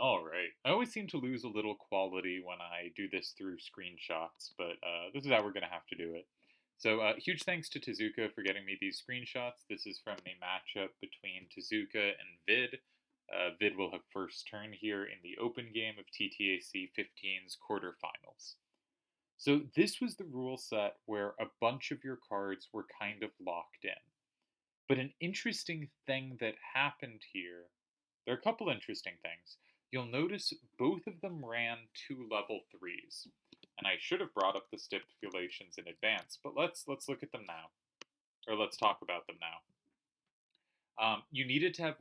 All right. I always seem to lose a little quality when I do this through screenshots, but this is how we're going to have to do it. So, huge thanks to Tezuka for getting me these screenshots. This is from a matchup between Tezuka and Vid. Vid will have first turn here in the open game of TTAC15's quarterfinals. So, this was the rule set where a bunch of your cards were kind of locked in. But an interesting thing that happened here, there are a couple interesting things. You'll notice both of them ran two level 3s. And I should have brought up the stipulations in advance, but let's look at them now. Or let's talk about them now. You needed to have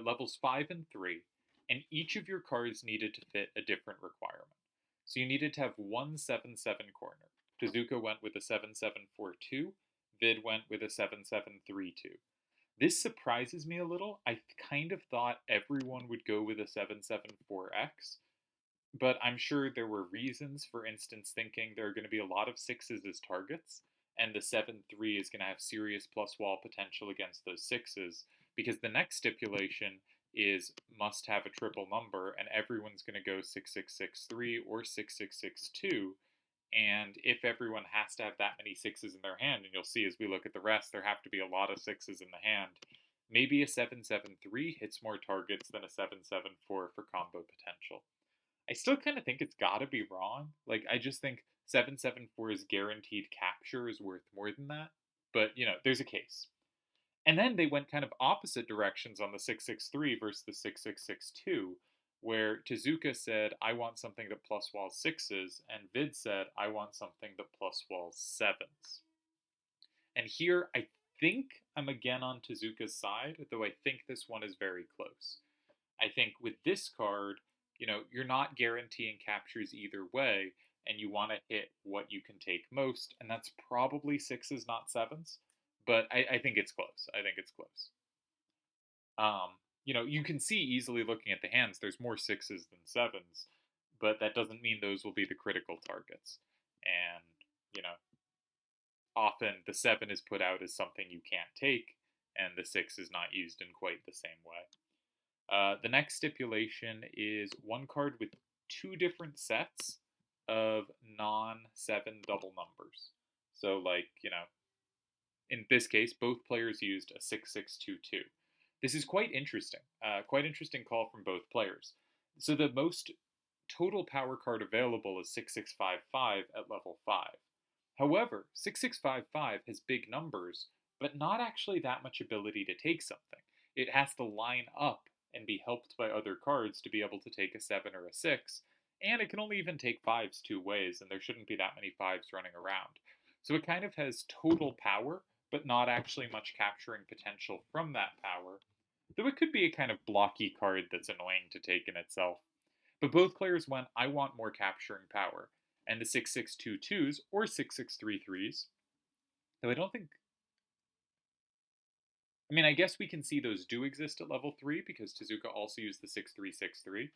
levels 5 and 3, and each of your cards needed to fit a different requirement. So you needed to have one 7/7 corner. Tezuka went with a 7/7/4/2, Vid went with a 7/7/3/2. This surprises me a little. I kind of thought everyone would go with a 7/7/4X, but I'm sure there were reasons, for instance, thinking there are going to be a lot of sixes as targets, and the 7/3 is going to have serious plus wall potential against those sixes, because the next stipulation is must have a triple number, and everyone's going to go 6/6/6/3 or 6/6/6/2. And if everyone has to have that many sixes in their hand, and you'll see as we look at the rest, there have to be a lot of sixes in the hand, maybe a 7/7/3 hits more targets than a 7/7/4 for combo potential. I still kind of think it's got to be wrong. Like, I just think 7/7/4's guaranteed capture is worth more than that. But, there's a case. And then they went kind of opposite directions on the 6/6/3 versus the 6/6/6/2, where Tezuka said, I want something that plus walls sixes, and Vid said, I want something that plus walls sevens. And here, I think I'm again on Tezuka's side, though I think this one is very close. I think with this card, you're not guaranteeing captures either way, and you want to hit what you can take most, and that's probably sixes, not sevens. But I think it's close. I think it's close. You can see easily looking at the hands, there's more sixes than sevens, but that doesn't mean those will be the critical targets. And, often the seven is put out as something you can't take, and the six is not used in quite the same way. The next stipulation is one card with two different sets of non-7 double numbers. So, in this case, both players used a 6/6/2/2. This is quite interesting. Quite interesting call from both players. So the most total power card available is 6/6/5/5 at level 5. However, 6/6/5/5 has big numbers, but not actually that much ability to take something. It has to line up and be helped by other cards to be able to take a 7 or a 6, and it can only even take 5s two ways, and there shouldn't be that many 5s running around. So it kind of has total power, but not actually much capturing potential from that power, though it could be a kind of blocky card that's annoying to take in itself. But both players went, I want more capturing power, and the 6/6/2/2s or 6/6/3/3s, though I don't think. I mean, I guess we can see those do exist at level 3 because Tezuka also used the 6/3/6/3.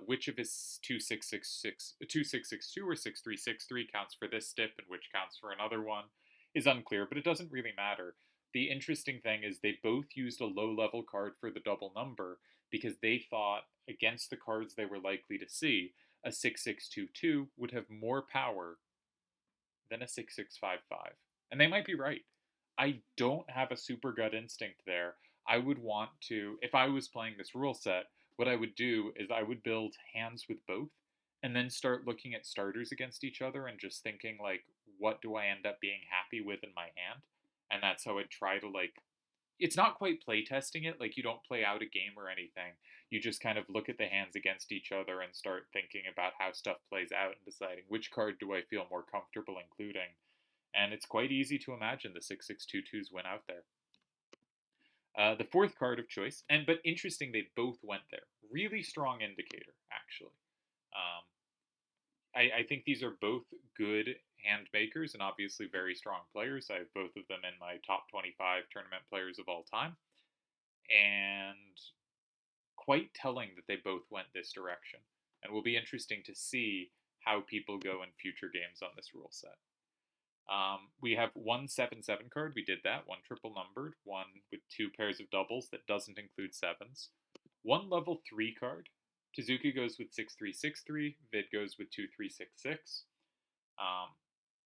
Which of his 2/6/6/2 or 6/3/6/3 counts for this stip and which counts for another one is unclear, but it doesn't really matter. The interesting thing is they both used a low level card for the double number because they thought, against the cards they were likely to see, a 6/6/2/2 would have more power than a 6/6/5/5. And they might be right. I don't have a super gut instinct there. I would want to, if I was playing this rule set, what I would do is I would build hands with both and then start looking at starters against each other and just thinking, like, what do I end up being happy with in my hand? And that's how I'd try to, it's not quite play testing it, like, you don't play out a game or anything. You just kind of look at the hands against each other and start thinking about how stuff plays out and deciding which card do I feel more comfortable including. And it's quite easy to imagine the 6/6/2/2s went out there. The fourth card of choice, but interesting, they both went there. Really strong indicator, actually. Um, I think these are both good hand makers and obviously very strong players. I have both of them in my top 25 tournament players of all time. And quite telling that they both went this direction. And will be interesting to see how people go in future games on this rule set. We have one 7/7 card. We did that. One triple numbered. One with two pairs of doubles that doesn't include sevens. One level 3 card. Tezuka goes with 6363, Vid goes with 2366. Um,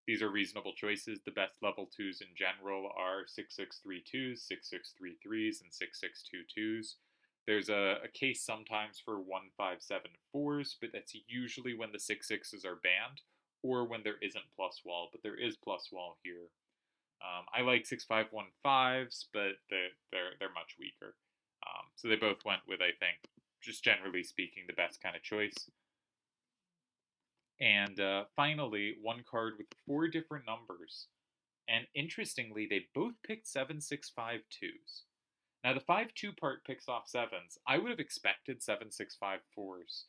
these are reasonable choices. The best level 2s in general are 6632s, 6633s, and 6622s. There's a case sometimes for 1574s, but that's usually when the 66s are banned or when there isn't plus wall, but there is plus wall here. I like 6515s, but they're much weaker. So they both went with, I think, just generally speaking, the best kind of choice. And finally, one card with 4 different numbers. And interestingly, they both picked 7652s. Now, the 5-2 part picks off 7s. I would have expected 7654s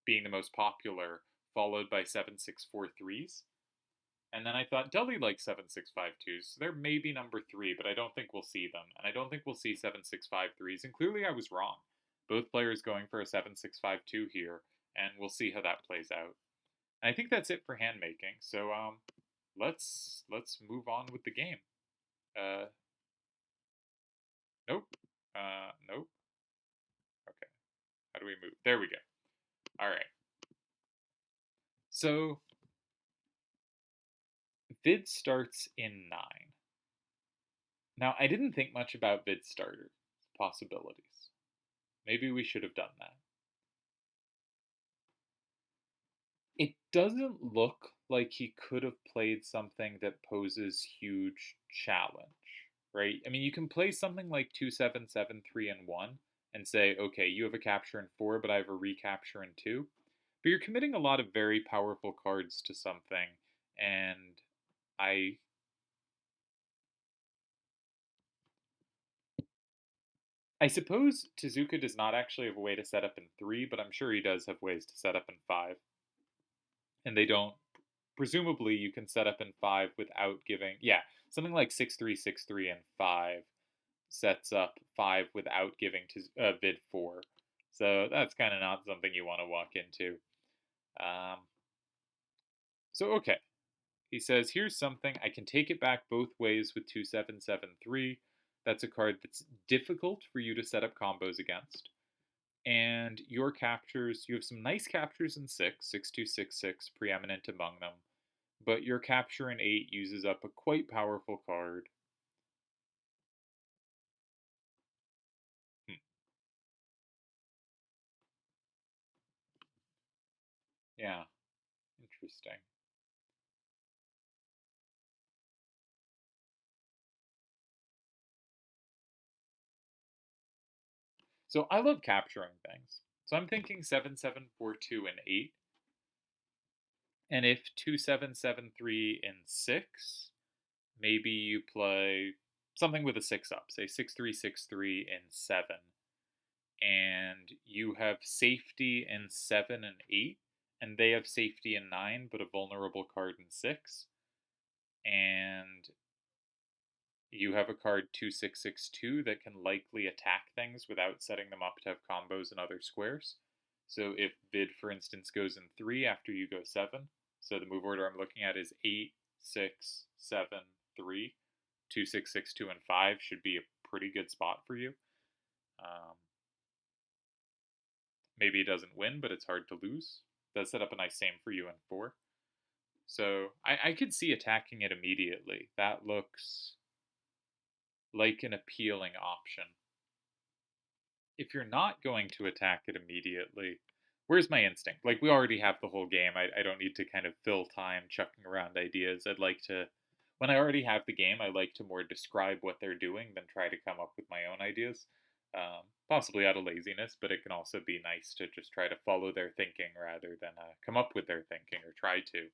being the most popular, followed by 7643s. And then I thought Deli likes 7652s, so they're maybe number 3, but I don't think we'll see them. And I don't think we'll see 7653s, and clearly I was wrong. Both players going for a 7652 here, and we'll see how that plays out. And I think that's it for hand making, so let's move on with the game. Nope. Nope. Okay. How do we move? There we go. All right. So Vid starts in 9. Now, I didn't think much about Vid starter possibilities. Maybe we should have done that. It doesn't look like he could have played something that poses huge challenge, right? I mean, you can play something like 2773 and 1 and say, okay, you have a capture in 4, but I have a recapture in 2. But you're committing a lot of very powerful cards to something, and I suppose Tezuka does not actually have a way to set up in 3, but I'm sure he does have ways to set up in 5. And they don't. Presumably, you can set up in 5 without giving. Yeah, something like 6363 and 5 sets up 5 without giving to Vid 4. So that's kind of not something you want to walk into. So, okay. He says, here's something. I can take it back both ways with 2773. That's a card that's difficult for you to set up combos against. And your captures, you have some nice captures in 6, 6266, preeminent among them. But your capture in 8 uses up a quite powerful card. Yeah, interesting. So I love capturing things. So I'm thinking 7742 and 8. And if 2773 and 6, maybe you play something with a 6 up, say 6363 and 7. And you have safety in 7 and 8, and they have safety in 9, but a vulnerable card in 6. And you have a card 2662 that can likely attack things without setting them up to have combos in other squares. So if Vid, for instance, goes in 3 after you go 7, so the move order I'm looking at is 8, 6, 7, 3, 2662, and 5 should be a pretty good spot for you. Maybe it doesn't win, but it's hard to lose. Does set up a nice same for you in 4. So I could see attacking it immediately. That looks like an appealing option. If you're not going to attack it immediately, where's my instinct? Like, we already have the whole game. I don't need to kind of fill time chucking around ideas. I'd like to, when I already have the game, I like to more describe what they're doing than try to come up with my own ideas. Possibly out of laziness, but it can also be nice to just try to follow their thinking rather than come up with their thinking or try to.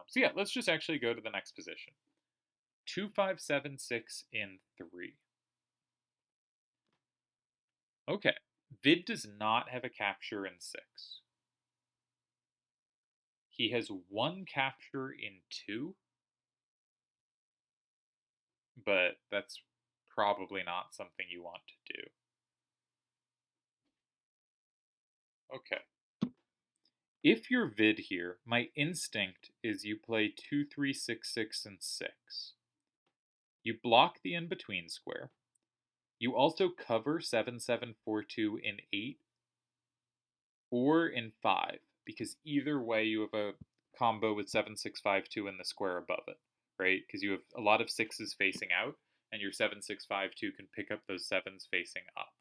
So yeah, let's just actually go to the next position. 2576 in 3. Okay, Vid does not have a capture in 6. He has 1 capture in 2, but that's probably not something you want to do. Okay. If you're Vid here, my instinct is you play 2366 and 6. You block the in-between square. You also cover 7742 in 8 or in 5, because either way you have a combo with 7652 in the square above it, right? Because you have a lot of 6s facing out, and your 7652 can pick up those 7s facing up.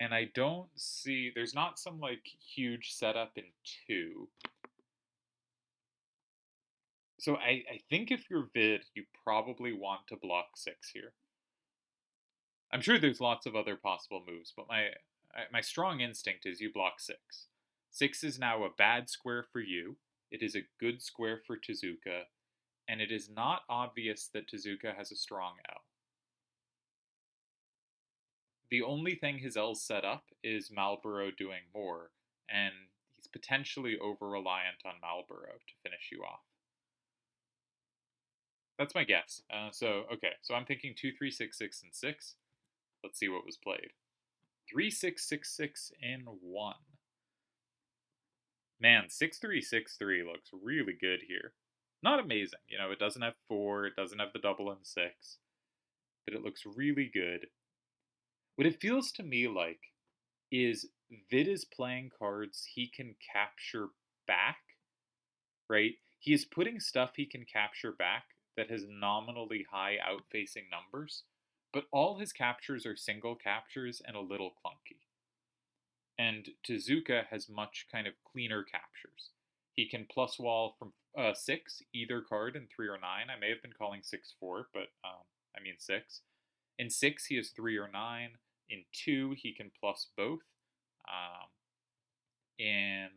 And I don't see, there's not some like huge setup in 2. So I think if you're Vid, you probably want to block 6 here. I'm sure there's lots of other possible moves, but my strong instinct is you block 6. 6 is now a bad square for you. It is a good square for Tezuka, and it is not obvious that Tezuka has a strong L. The only thing his L's set up is Malboro doing more, and he's potentially over-reliant on Malboro to finish you off. That's my guess. Okay, so I'm thinking 2, 3, 6, 6, and 6. Let's see what was played. 3, 6, 6, 6, and 1. Man, 6, 3, 6, 3 looks really good here. Not amazing, you know, it doesn't have 4, it doesn't have the double and 6, but it looks really good. What it feels to me like is Vid is playing cards he can capture back, right? He is putting stuff he can capture back that has nominally high outfacing numbers, but all his captures are single captures and a little clunky. And Tezuka has much kind of cleaner captures. He can plus wall from 6, either card in 3 or 9. I may have been calling 6 4, but I mean 6. In 6, he has 3 or 9. In 2, he can plus both. In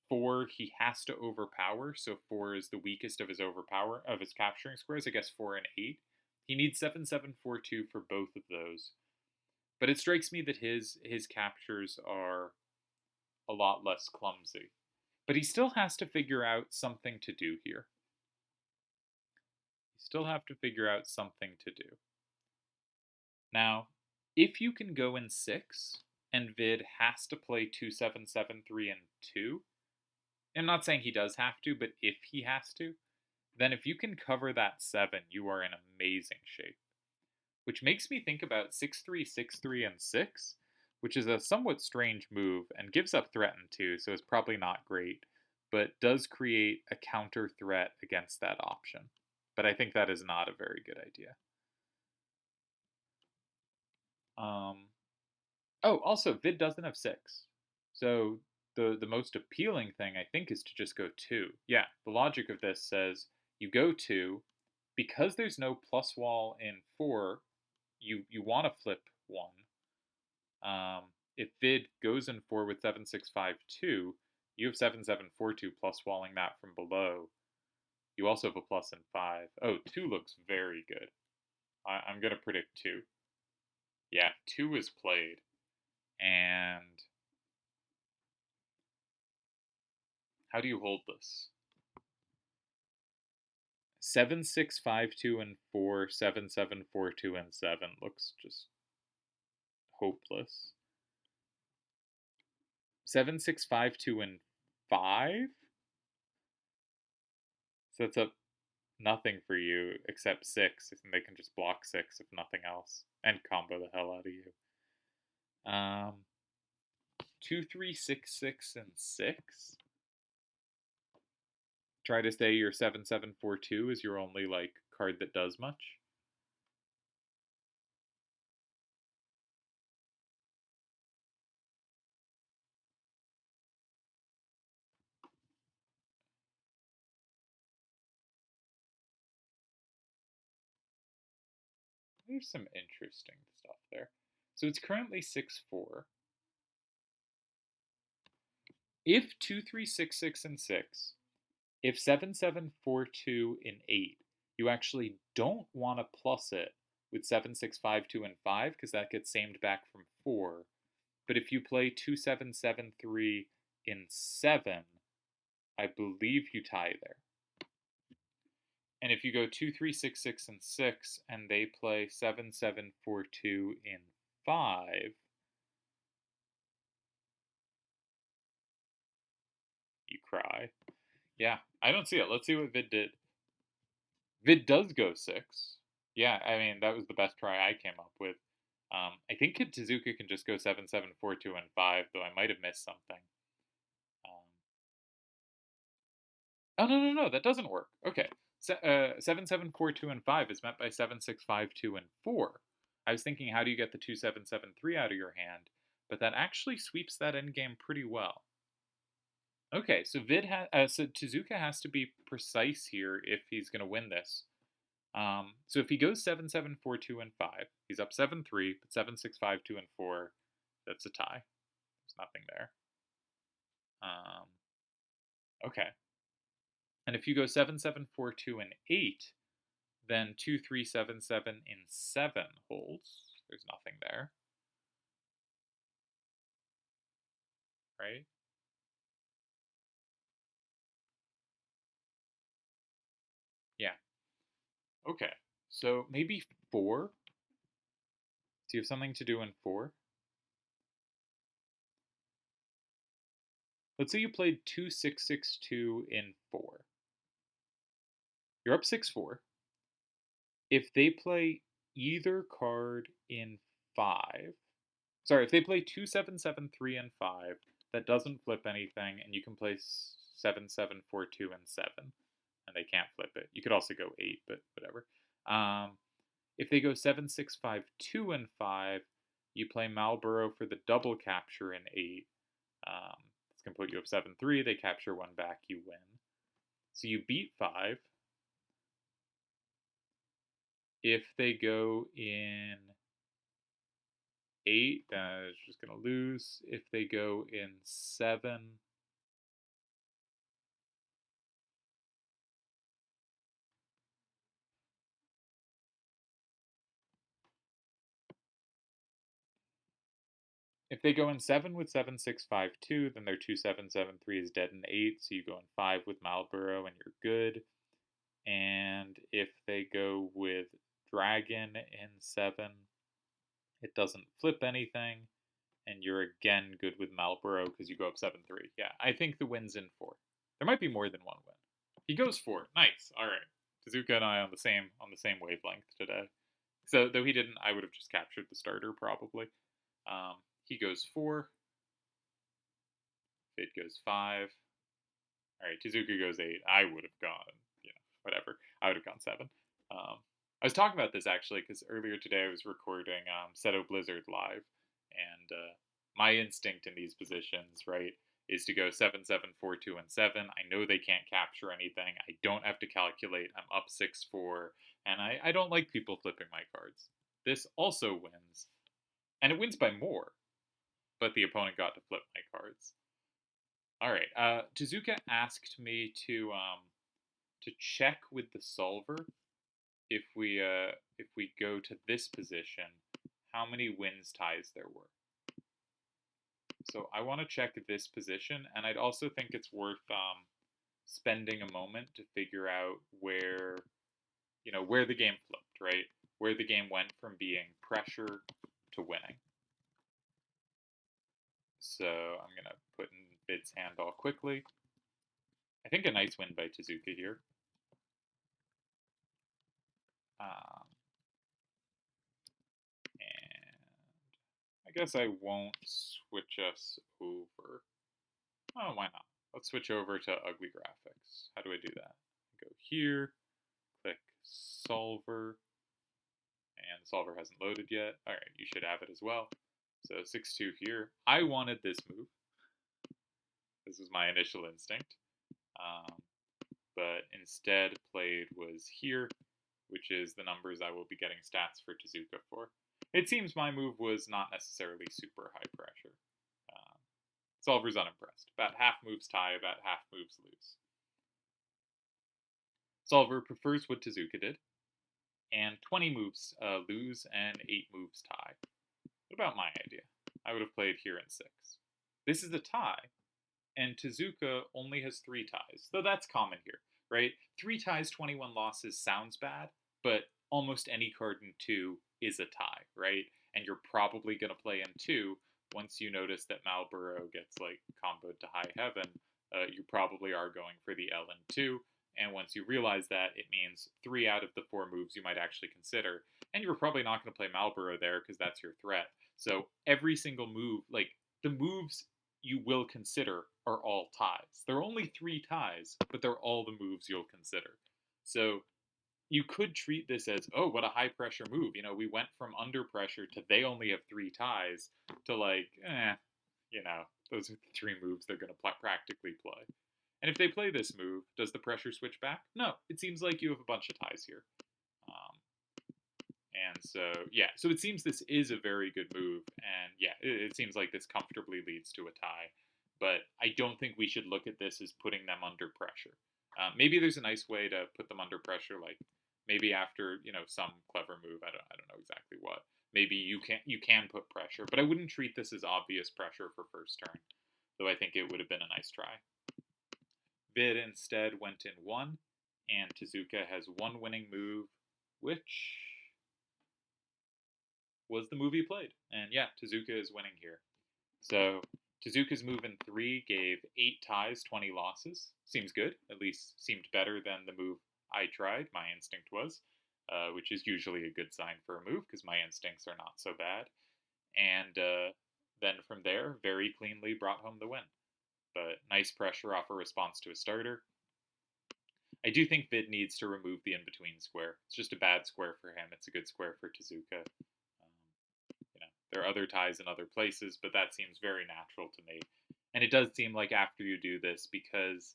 4, he has to overpower, so 4 is the weakest of his capturing squares. I guess 4 and 8. He needs 7 7 4 2 for both of those. But it strikes me that his captures are a lot less clumsy. But he still has to figure out something to do here. You still have to figure out something to do. Now, if you can go in 6, and Vid has to play 2 7 7 3 and 2, I'm not saying he does have to, but if he has to, then if you can cover that 7, you are in amazing shape. Which makes me think about 6 3 6 3 and 6, which is a somewhat strange move and gives up threaten too, so it's probably not great, but does create a counter threat against that option. But I think that is not a very good idea. Oh, also, Vid doesn't have 6. So the most appealing thing, I think, is to just go 2. Yeah, the logic of this says you go 2. Because there's no plus wall in 4, you want to flip 1. If Vid goes in 4 with 7 6 5 2, you have 7 7 4 2 plus walling that from below. You also have a plus in 5. Oh, 2 looks very good. I'm going to predict 2. Yeah, 2 is played. And how do you hold this? 7 6 5 2 and 4, 7 7 4 2 and 7 looks just hopeless. 7 6 5 2 and 5? So that's a nothing for you except 6, and they can just block 6 if nothing else, and combo the hell out of you. 2 3 6 6 and 6. Try to say your 7 7 4 2 is your only like card that does much. There's some interesting stuff there. So it's currently 6 4. If 2 3 6 6 and 6, if 7 7 4 2 and 8, you actually don't want to plus it with 7 6 5 2 and 5 because that gets samed back from 4. But if you play 2 7 7 3 in 7, I believe you tie there. And if you go 2 3 6 6 and 6 and they play 7 7 4 2 in 5, you cry. Yeah, I don't see it. Let's see what Vid did. Vid does go 6. Yeah, I mean, that was the best try I came up with. I think Tezuka can just go 7, 7, 4, 2, and 5, though I might have missed something. Oh, no, no, no, that doesn't work. Okay. 7, 7, 4, 2, and 5 is met by 7, 6, 5, 2, and 4. I was thinking, how do you get the 2, 7, 7, 3 out of your hand? But that actually sweeps that endgame pretty well. Okay, so so Tezuka has to be precise here if he's going to win this. So if he goes 7, 7, 4, 2, and 5, he's up 7, 3, but 7, 6, 5, 2, and 4, that's a tie. There's nothing there. Okay. And if you go 7, 7, 4, 2, and 8, then 2, 3, 7, 7 in 7 holds. There's nothing there. Right? Yeah. Okay. So maybe 4? Do you have something to do in 4? Let's say you played 2, 6, 6, 2 in 4. You're up 6, 4. If they play either card in 5, sorry, if they play 2, 7, 7, 3, and 5, that doesn't flip anything, and you can play 7, 7, 4, 2, and 7, and they can't flip it. You could also go 8, but whatever. If they go 7, 6, 5, 2, and 5, you play Marlboro for the double capture in 8. It's going to put you up 7, 3. They capture 1 back, you win. So you beat 5. If they go in 8, it's just going to lose. If they go in 7, if they go in 7 with 7, 6, 5, 2, then their 2, 7, 7, 3 is dead in 8, so you go in 5 with Marlboro and you're good. And if they go with Dragon in 7, it doesn't flip anything, and you're again good with Marlboro because you go up 7, 3. Yeah, I think the win's in 4. There might be more than one win. He goes 4. Nice. All right. Tezuka and I on the same wavelength today. So though he didn't, I would have just captured the starter probably. He goes 4. Vid goes 5. All right, Tezuka goes 8. I would have gone, whatever. I would have gone 7. I was talking about this actually because earlier today I was recording Seto Blizzard live, and my instinct in these positions, right, is to go 7, 7, 4, 2, and 7. I know they can't capture anything. I don't have to calculate. I'm up 6, 4, and I don't like people flipping my cards. This also wins, and it wins by more, but the opponent got to flip my cards. All right. Tezuka asked me to check with the solver if we go to this position, how many wins ties there were. So I want to check this position, and I'd also think it's worth spending a moment to figure out where the game flipped, right? Where the game went from being pressure to winning. So I'm gonna put in Vid's hand all quickly. I think a nice win by Tezuka here. And I guess I won't switch us over. Oh, why not? Let's switch over to ugly graphics. How do I do that? Go here, click solver, and the solver hasn't loaded yet. All right, you should have it as well. So 6-2 here. I wanted this move. This was my initial instinct. But instead played was here, which is the numbers I will be getting stats for Tezuka for. It seems my move was not necessarily super high pressure. Solver's unimpressed. About half moves tie, about half moves lose. Solver prefers what Tezuka did, and 20 moves lose and 8 moves tie. What about my idea? I would have played here in 6. This is a tie, and Tezuka only has 3 ties, though that's common here, right? 3 ties, 21 losses sounds bad, but almost any card in 2 is a tie, right? And you're probably going to play in 2 once you notice that Marlboro gets like comboed to high heaven. You probably are going for the L in 2, And once you realize that, it means 3 out of the 4 moves you might actually consider. And you're probably not going to play Malboro there because that's your threat. So every single move, like the moves you will consider, are all ties. There are only 3 ties, but they're all the moves you'll consider. So you could treat this as, oh, what a high pressure move. We went from under pressure to they only have 3 ties to like, those are the 3 moves they're going to practically play. And if they play this move, does the pressure switch back? No, it seems like you have a bunch of ties here. And so, yeah, so it seems this is a very good move. And yeah, it seems like this comfortably leads to a tie. But I don't think we should look at this as putting them under pressure. Maybe there's a nice way to put them under pressure, like maybe after some clever move. I don't know exactly what. Maybe you can put pressure, but I wouldn't treat this as obvious pressure for first turn. Though I think it would have been a nice try. Vid instead went in 1, and Tezuka has 1 winning move, which was the move he played. And yeah, Tezuka is winning here. So Tezuka's move in 3 gave 8 ties, 20 losses. Seems good. At least seemed better than the move I tried, my instinct was, which is usually a good sign for a move because my instincts are not so bad. And then from there, very cleanly brought home the win. But nice pressure off a response to a starter. I do think Vid needs to remove the in-between square. It's just a bad square for him. It's a good square for Tezuka. There are other ties in other places, but that seems very natural to me. And it does seem like after you do this, because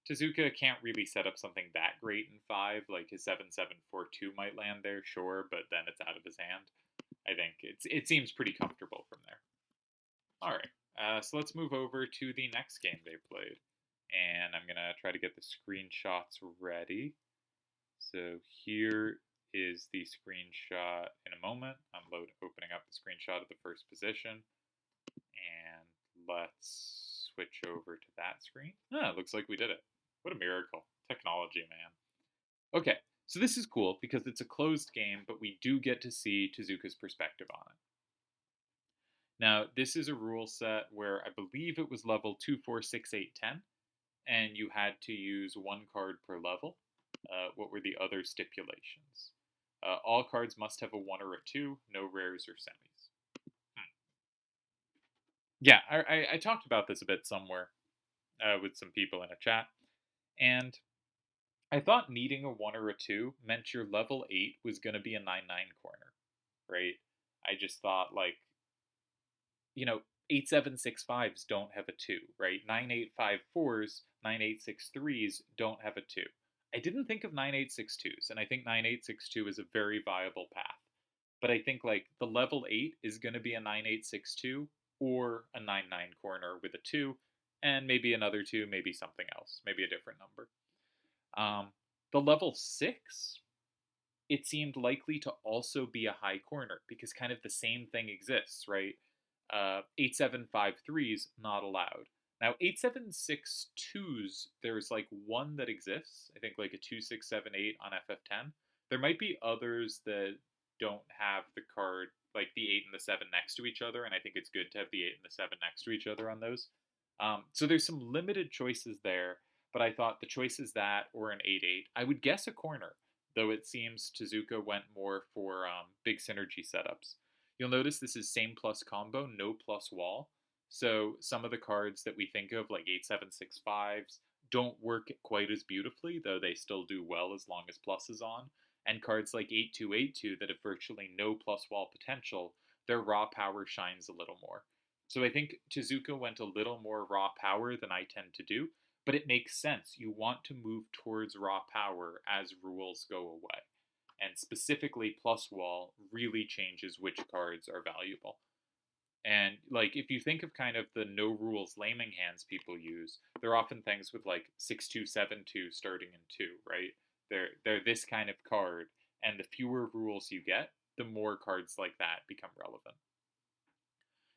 Tezuka can't really set up something that great in 5, like his 7-7-4-2 might land there, sure, but then it's out of his hand. I think it seems pretty comfortable from there. All right, so let's move over to the next game they played. And I'm going to try to get the screenshots ready. So here is the screenshot in a moment. I'm opening up the screenshot of the first position. And let's switch over to that screen. It looks like we did it. What a miracle. Technology, man. Okay, so this is cool because it's a closed game, but we do get to see Tezuka's perspective on it. Now, this is a rule set where I believe it was level 2, 4, 6, 8, 10, and you had to use 1 card per level. What were the other stipulations? All cards must have a 1 or a 2, no rares or semis. Yeah, I talked about this a bit somewhere with some people in a chat, and I thought needing a 1 or a 2 meant your level 8 was going to be a 9-9 corner, right? I just thought, like, 8-7-6-5s don't have a 2, right? 9-8-5-4s, 9-8-6-3s don't have a 2. I didn't think of 9-8-6-2s, and I think 9-8-6-2 is a very viable path. But I think, like, the level 8 is going to be a 9-8-6-2 or a 9-9 corner with a 2, and maybe another 2, maybe something else, maybe a different number. The level 6, it seemed likely to also be a high corner because kind of the same thing exists, right? 8-7-5-3s not allowed. Now 8-7-6-2s, there's like one that exists. I think like a 2-6-7-8 on FF10. There might be others that don't have the card, like the 8 and the 7 next to each other, and I think it's good to have the 8 and the 7 next to each other on those. So there's some limited choices there, but I thought the choice is that or an 8-8. I would guess a corner, though it seems Tezuka went more for big synergy setups. You'll notice this is same plus combo, no plus wall. So some of the cards that we think of, like 8-7-6-5s, don't work quite as beautifully, though they still do well as long as plus is on. And cards like 8-2-8-2 that have virtually no plus wall potential, their raw power shines a little more. So I think Tezuka went a little more raw power than I tend to do, but it makes sense. You want to move towards raw power as rules go away. And specifically, plus wall really changes which cards are valuable. And like, if you think of kind of the no rules laming hands people use, they're often things with like 6-2-7-2 starting in 2, right? They're this kind of card, and the fewer rules you get, the more cards like that become relevant.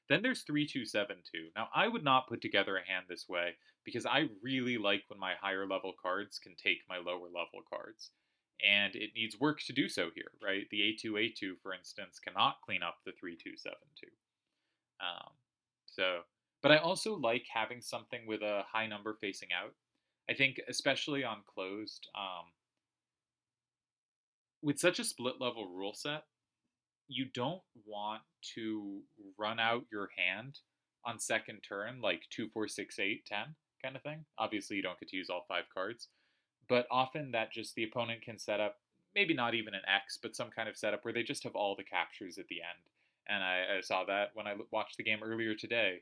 Then there's 3-2-7-2. Now, I would not put together a hand this way because I really like when my higher level cards can take my lower level cards. And it needs work to do so here, right? The A2-A2, for instance, cannot clean up the 3-2-7-2. But I also like having something with a high number facing out. I think especially on closed, with such a split level rule set, you don't want to run out your hand on second turn like 2, 4, 6, 8, 10 kind of thing. Obviously, you don't get to use all 5 cards, but often that just the opponent can set up maybe not even an X, but some kind of setup where they just have all the captures at the end. And I saw that when I watched the game earlier today.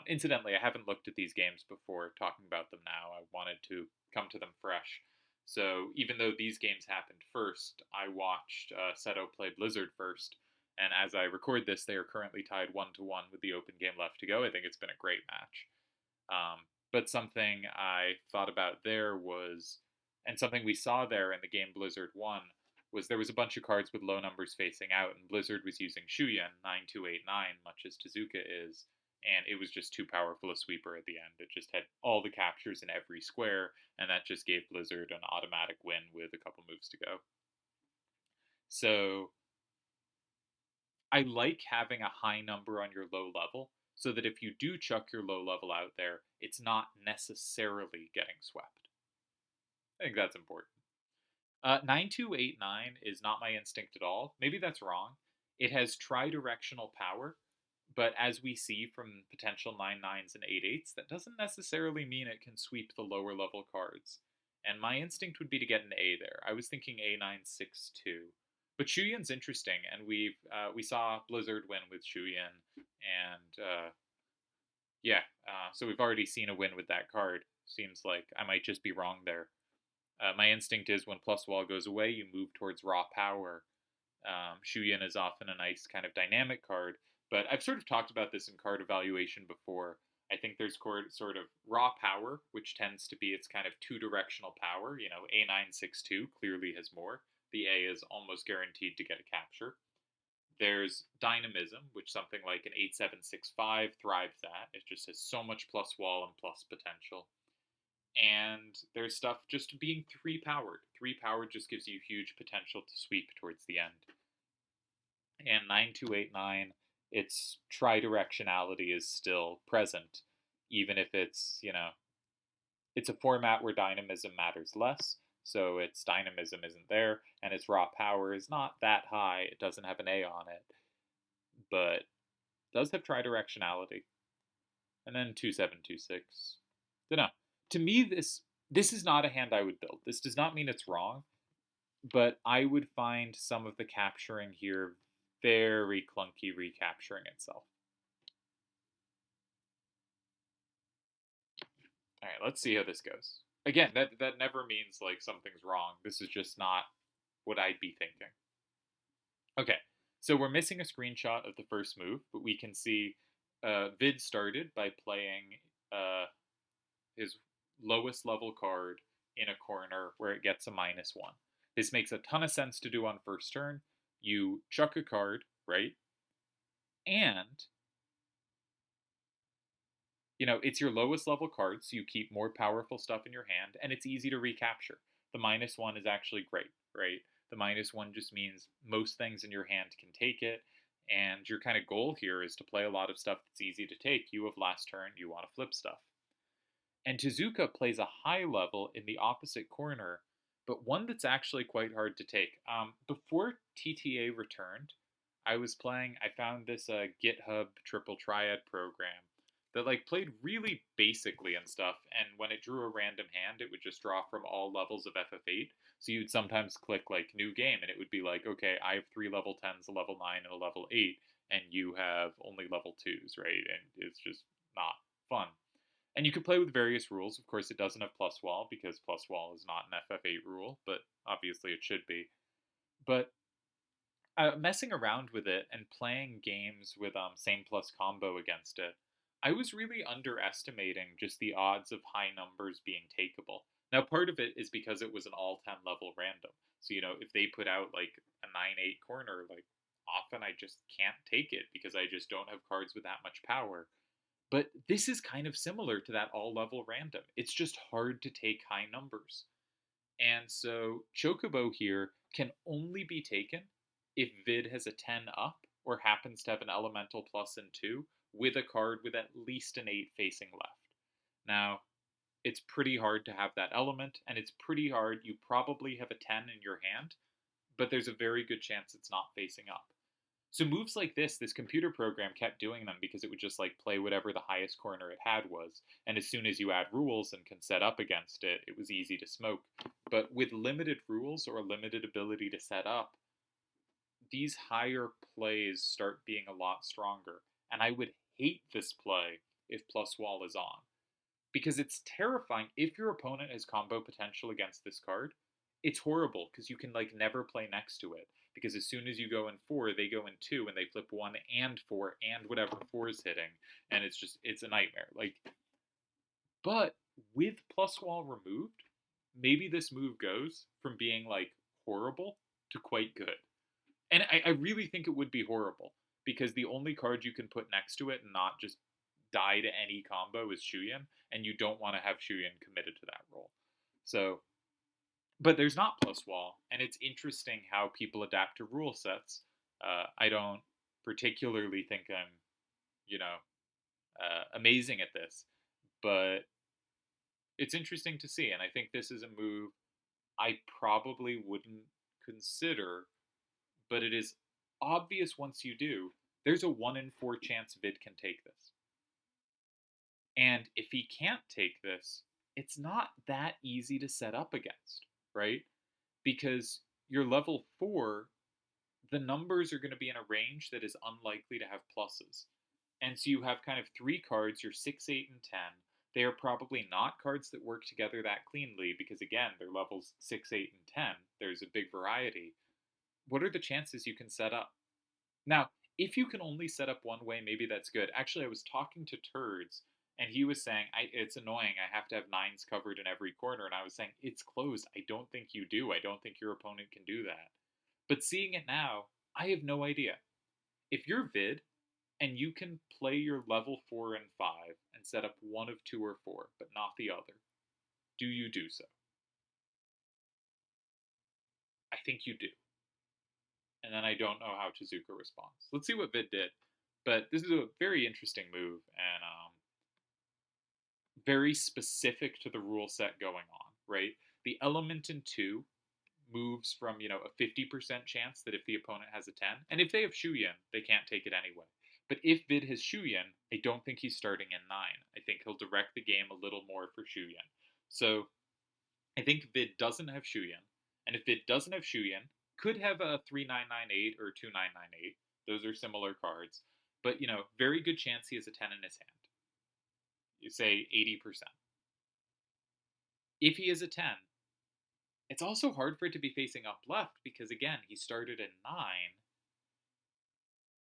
Incidentally, I haven't looked at these games before talking about them now. I wanted to come to them fresh. So even though these games happened first, I watched Seto play Blizzard first, and as I record this, they are currently tied 1-1 with the open game left to go. I think it's been a great match. But something I thought about there was, and something we saw there in the game Blizzard won, was there was a bunch of cards with low numbers facing out, and Blizzard was using Shuyan 9289, much as Tezuka is, and it was just too powerful a sweeper at the end. It just had all the captures in every square, and that just gave Blizzard an automatic win with a couple moves to go. So I like having a high number on your low level so that if you do chuck your low level out there, it's not necessarily getting swept. I think that's important. 9289 is not my instinct at all. Maybe that's wrong. It has tri-directional power, but as we see from potential 9-9s and 8-8s, that doesn't necessarily mean it can sweep the lower level cards. And my instinct would be to get an A there. I was thinking A962. But Shuyan's interesting, and we saw Blizzard win with Shuyan, and yeah, so we've already seen a win with that card. Seems like I might just be wrong there. My instinct is when plus wall goes away, you move towards raw power. Shuyan is often a nice kind of dynamic card, but I've sort of talked about this in card evaluation before. I think there's sort of raw power, which tends to be its kind of two-directional power. You know, A962 clearly has more. The A is almost guaranteed to get a capture. There's dynamism, which something like an 8765 thrives at. It just has so much plus wall and plus potential. And there's stuff just being 3-powered. 3-powered just gives you huge potential to sweep towards the end. And 9289, its tri-directionality is still present, even if it's, it's a format where dynamism matters less, so its dynamism isn't there, and its raw power is not that high. It doesn't have an A on it, but does have tri-directionality. And then 2726. Dunno. To me, this is not a hand I would build. This does not mean it's wrong, but I would find some of the capturing here very clunky recapturing itself. All right, let's see how this goes. Again, that never means like something's wrong. This is just not what I'd be thinking. Okay, so we're missing a screenshot of the first move, but we can see Vid started by playing his lowest level card in a corner where it gets a -1. This makes a ton of sense to do on first turn. You chuck a card, right? And, it's your lowest level card, so you keep more powerful stuff in your hand, and it's easy to recapture. The -1 is actually great, right? The -1 just means most things in your hand can take it, and your kind of goal here is to play a lot of stuff that's easy to take. You have last turn, you want to flip stuff. And Tezuka plays a high level in the opposite corner, but one that's actually quite hard to take. Before TTA returned, I found this GitHub Triple Triad program that played really basically and stuff, and when it drew a random hand, it would just draw from all levels of FF8. So you'd sometimes click new game, and it would be like, okay, I have 3 level 10s, a level 9, and a level 8, and you have only level 2s, right? And it's just not fun. And you can play with various rules. Of course, it doesn't have plus wall because plus wall is not an FF8 rule, but obviously it should be. But messing around with it and playing games with same plus combo against it, I was really underestimating just the odds of high numbers being takeable. Now, part of it is because it was an all 10 level random. So, if they put out a 9-8 corner, often I just can't take it because I just don't have cards with that much power. But this is kind of similar to that all-level random. It's just hard to take high numbers. And so Chocobo here can only be taken if Vid has a 10 up or happens to have an elemental +2 with a card with at least an 8 facing left. Now, it's pretty hard to have that element, and it's pretty hard. You probably have a 10 in your hand, but there's a very good chance it's not facing up. So moves like this computer program kept doing them because it would just like play whatever the highest corner it had was. And as soon as you add rules and can set up against it, it was easy to smoke. But with limited rules or limited ability to set up, these higher plays start being a lot stronger. And I would hate this play if plus wall is on. Because it's terrifying if your opponent has combo potential against this card. It's horrible because you can like never play next to it. Because as soon as you go in 4, they go in 2 and they flip 1 and 4 and whatever 4 is hitting. And it's a nightmare. Like, but with plus wall removed, maybe this move goes from being like horrible to quite good. And I really think it would be horrible because the only card you can put next to it and not just die to any combo is Shuyan, and you don't want to have Shuyan committed to that role. So, but there's not plus wall, and it's interesting how people adapt to rule sets. I don't particularly think I'm, you know, amazing at this, but it's interesting to see, and I think this is a move I probably wouldn't consider, but it is obvious once you do. There's a 1 in 4 chance Vid can take this. And if he can't take this, it's not that easy to set up against, right? Because your level 4, the numbers are going to be in a range that is unlikely to have pluses. And so you have kind of 3 cards, your 6, 8, and 10. They are probably not cards that work together that cleanly because, again, they're levels 6, 8, and 10. There's a big variety. What are the chances you can set up? Now, if you can only set up one way, maybe that's good. Actually, I was talking to Turds, and he was saying, it's annoying. I have to have 9s covered in every corner. And I was saying, it's closed. I don't think you do. I don't think your opponent can do that. But seeing it now, I have no idea. If you're Vid, and you can play your level 4 and 5 and set up one of 2 or 4, but not the other, do you do so? I think you do. And then I don't know how Tezuka responds. Let's see what Vid did. But this is a very interesting move, and very specific to the rule set going on, right? The element in 2 moves from, a 50% chance that if the opponent has a 10, and if they have Shuyan, they can't take it anyway. But if Vid has Shuyan, I don't think he's starting in 9. I think he'll direct the game a little more for Shuyan. So I think Vid doesn't have Shuyan, and if Vid doesn't have Shuyan, could have a 3998 or 2998. Those are similar cards. But, very good chance he has a 10 in his hand. You say 80%. If he is a 10, it's also hard for it to be facing up left because, again, he started at 9,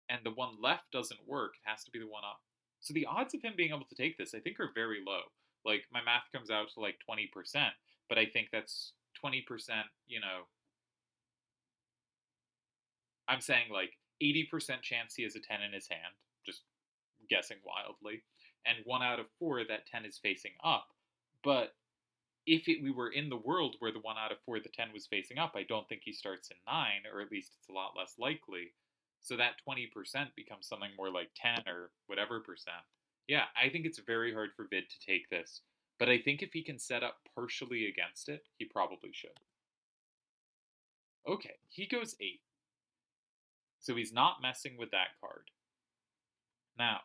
and the one left doesn't work. It has to be the one up. So the odds of him being able to take this, I think, are very low. Like, my math comes out to like 20%, but I think that's 20%, I'm saying like 80% chance he has a 10 in his hand, just guessing wildly, and 1 out of 4 that 10 is facing up. But if we were in the world where the 1 out of 4 the 10 was facing up, I don't think he starts in 9, or at least it's a lot less likely. So that 20% becomes something more like 10 or whatever percent. Yeah, I think it's very hard for Vid to take this. But I think if he can set up partially against it, he probably should. Okay, he goes 8. So he's not messing with that card. Now,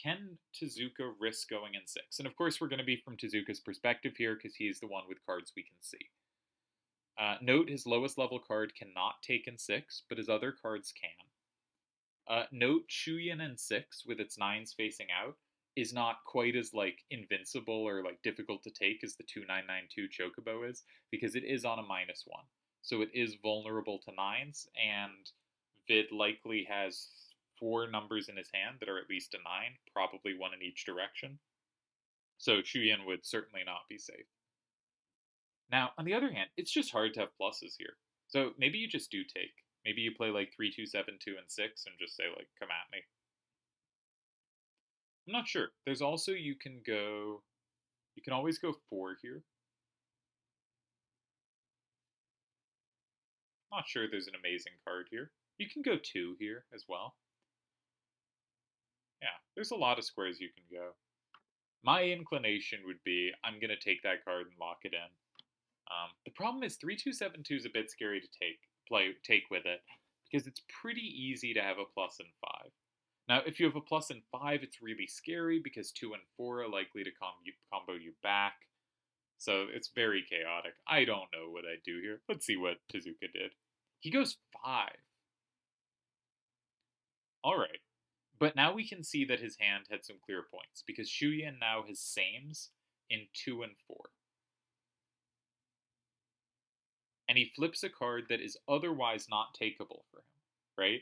can Tezuka risk going in 6? And of course, we're going to be from Tezuka's perspective here because he's the one with cards we can see. Note his lowest level card cannot take in 6, but his other cards can. Note Shuyan in 6 with its 9s facing out is not quite as like invincible or like difficult to take as the 2992 Chocobo is because it is on a -1. So it is vulnerable to 9s, and Vid likely has 4 numbers in his hand that are at least a 9, probably 1 in each direction. So Shuyan would certainly not be safe. Now, on the other hand, it's just hard to have pluses here. So maybe you just do take. Maybe you play like 3, 2, 7, 2, and 6 and just say like, come at me. I'm not sure. There's also, you can always go 4 here. Not sure there's an amazing card here. You can go 2 here as well. Yeah, there's a lot of squares you can go. My inclination would be I'm going to take that card and lock it in. The problem is 3272 is a bit scary to take with it because it's pretty easy to have a plus and 5. Now, if you have a plus and 5, it's really scary because 2 and 4 are likely to combo you back. So it's very chaotic. I don't know what I'd do here. Let's see what Tezuka did. He goes 5. Alright. But now we can see that his hand had some clear points because Shuyan now has sames in 2 and 4. And he flips a card that is otherwise not takeable for him, right?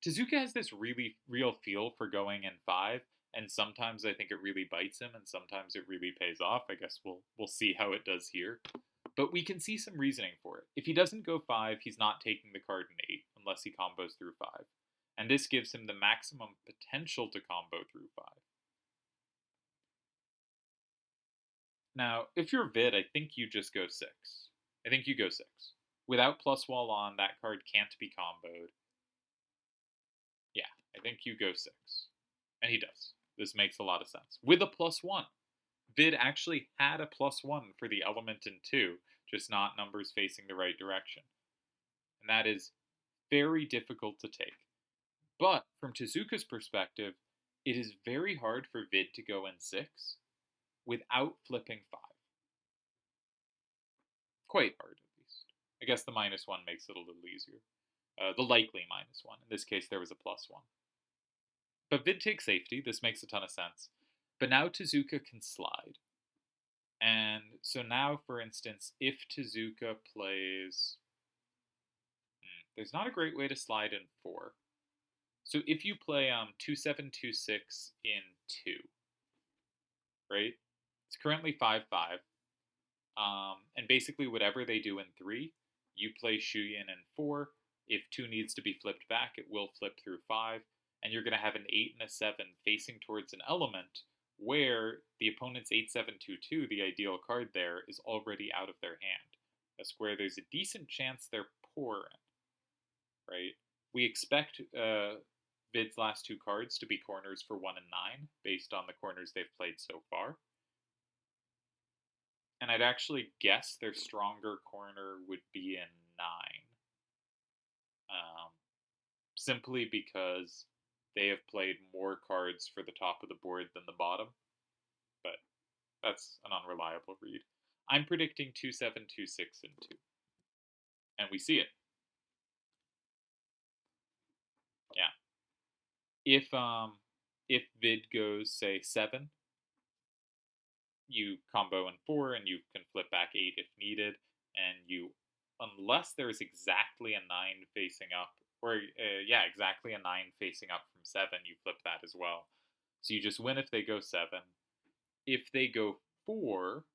Tezuka has this really real feel for going in 5, and sometimes I think it really bites him, and sometimes it really pays off. I guess we'll see how it does here. But we can see some reasoning for it. If he doesn't go 5, he's not taking the card in 8, unless he combos through 5. And this gives him the maximum potential to combo through 5. Now, if you're Vid, I think you just go 6. I think you go 6. Without plus wall on, that card can't be comboed. Yeah, I think you go 6. And he does. This makes a lot of sense. With a plus 1. Vid actually had a plus 1 for the element in 2, just not numbers facing the right direction. And that is very difficult to take. But from Tezuka's perspective, it is very hard for Vid to go in 6 without flipping 5. Quite hard, at least. I guess the minus 1 makes it a little easier. The likely minus 1. In this case, there was a plus 1. But Vid takes safety. This makes a ton of sense. But now Tezuka can slide. And so now, for instance, if Tezuka plays... there's not a great way to slide in 4. So if you play 2726 in 2, right? It's currently 5-5. And basically whatever they do in 3, you play Shuyan in 4. If 2 needs to be flipped back, it will flip through 5. And you're going to have an 8 and a 7 facing towards an element where the opponent's 8722, the ideal card there, is already out of their hand. A square there's a decent chance they're poor in, right? We expect Vid's last 2 cards to be corners for 1 and 9, based on the corners they've played so far. And I'd actually guess their stronger corner would be in 9. Simply because they have played more cards for the top of the board than the bottom. But that's an unreliable read. I'm predicting 2726 and 2. And we see it. Yeah. If Vid goes, say, 7, you combo in 4 and you can flip back 8 if needed, and you, unless there's exactly a 9 facing up, or exactly a 9 facing up from 7, you flip that as well. So you just win if they go 7. If they go 4,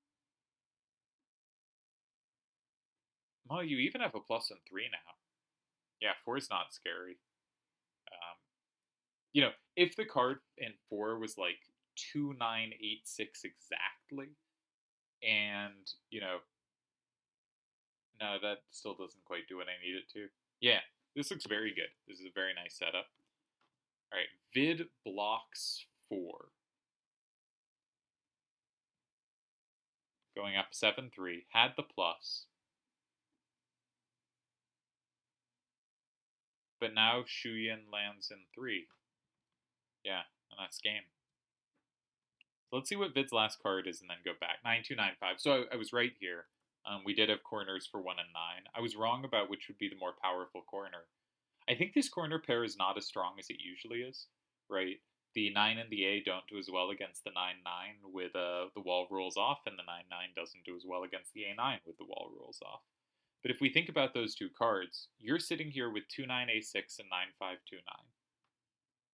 well, you even have a plus and 3 now. Yeah, 4 is not scary. If the card in 4 was like 2986 exactly, and, no, that still doesn't quite do what I need it to. Yeah, this looks very good. This is a very nice setup. All right, Vid blocks 4. Going up 7-3, had the plus. But now Shuyan lands in 3. Yeah, and that's game. So let's see what Vid's last card is and then go back. 9295. So I was right here. We did have corners for 1 and 9. I was wrong about which would be the more powerful corner. I think this corner pair is not as strong as it usually is, right? The 9 and the A don't do as well against the 9-9 with the wall rolls off, and the 9-9 doesn't do as well against the A9 with the wall rolls off. But if we think about those 2 cards, you're sitting here with 2-9-A6 and 9-5-2-9.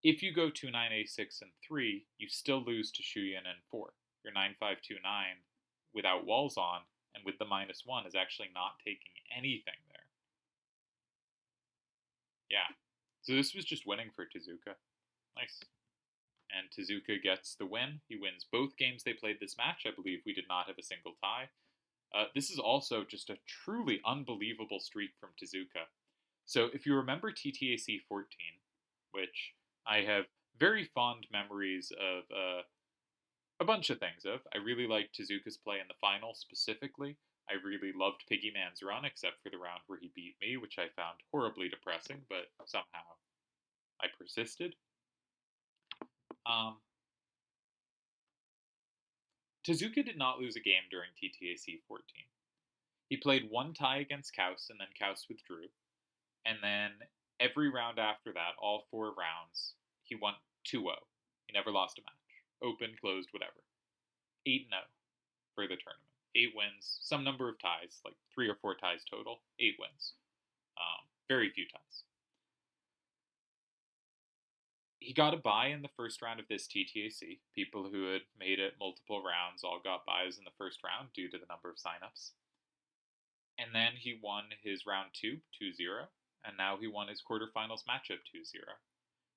If you go 2-9-A6 and 3, you still lose to Shuyan and 4. Your 9-5-2-9 without walls on and with the -1 is actually not taking anything there. Yeah. So this was just winning for Tezuka. Nice. And Tezuka gets the win. He wins both games they played this match. I believe we did not have a single tie. This is also just a truly unbelievable streak from Tezuka. So if you remember TTAC15, which I have very fond memories of A bunch of things of. I really liked Tezuka's play in the final specifically. I really loved Piggy Man's run, except for the round where he beat me, which I found horribly depressing, but somehow I persisted. Um, Tezuka did not lose a game during TTAC 14. He played one tie against Kaus, and then Kaus withdrew. And then every round after that, all 4 rounds, he won 2-0. He never lost a match. Open, closed, whatever. 8-0 for the tournament. 8 wins, some number of ties, like 3 or 4 ties total. 8 wins. Very few ties. He got a bye in the first round of this TTAC. People who had made it multiple rounds all got byes in the first round due to the number of signups. And then he won his round 2, 2-0, and now he won his quarterfinals matchup 2-0.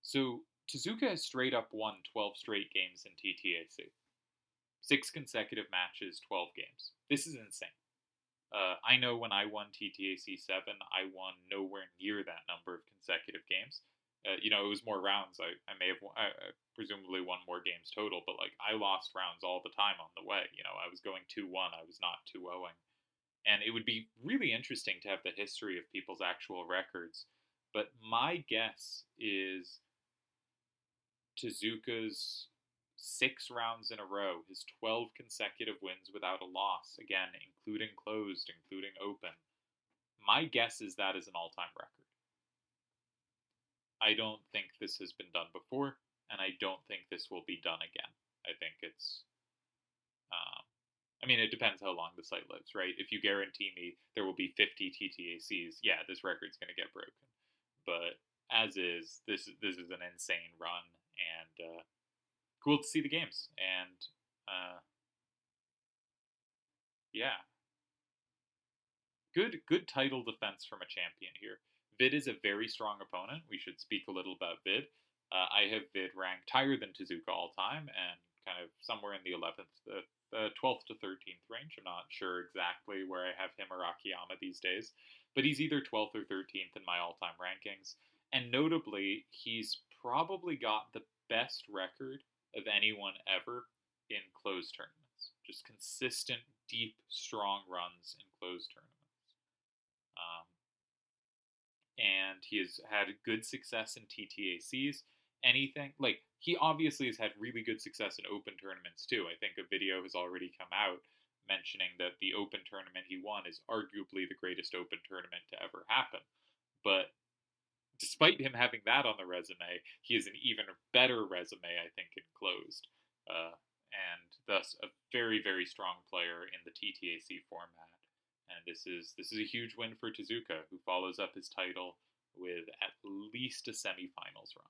So Tezuka has straight up won 12 straight games in TTAC. 6 consecutive matches, 12 games. This is insane. I know when I won TTAC 7, I won nowhere near that number of consecutive games. It was more rounds. I may have presumably won more games total, but like I lost rounds all the time on the way. I was going 2-1. I was not 2-0ing. And it would be really interesting to have the history of people's actual records. But my guess is Tezuka's 6 rounds in a row, his 12 consecutive wins without a loss, again, including closed, including open. My guess is that is an all-time record. I don't think this has been done before, and I don't think this will be done again. I think it's... it depends how long the site lives, right? If you guarantee me there will be 50 TTACs, yeah, this record's going to get broken. But as is, this is an insane run, and cool to see the games. And yeah, good title defense from a champion here. Vid is a very strong opponent. We should speak a little about Vid. I have Vid ranked higher than Tezuka all time, and kind of somewhere in the 11th, the 12th to 13th range. I'm not sure exactly where I have him or Akiyama these days, but he's either 12th or 13th in my all-time rankings. And notably, he's probably got the best record of anyone ever in closed tournaments. Just consistent, deep, strong runs in closed tournaments. And he has had good success in TTACs. He obviously has had really good success in open tournaments too. I think a video has already come out mentioning that the open tournament he won is arguably the greatest open tournament to ever happen. But despite him having that on the resume, he has an even better resume, I think, in closed. And thus a very, very strong player in the TTAC format. And this is a huge win for Tezuka, who follows up his title with at least a semifinals run.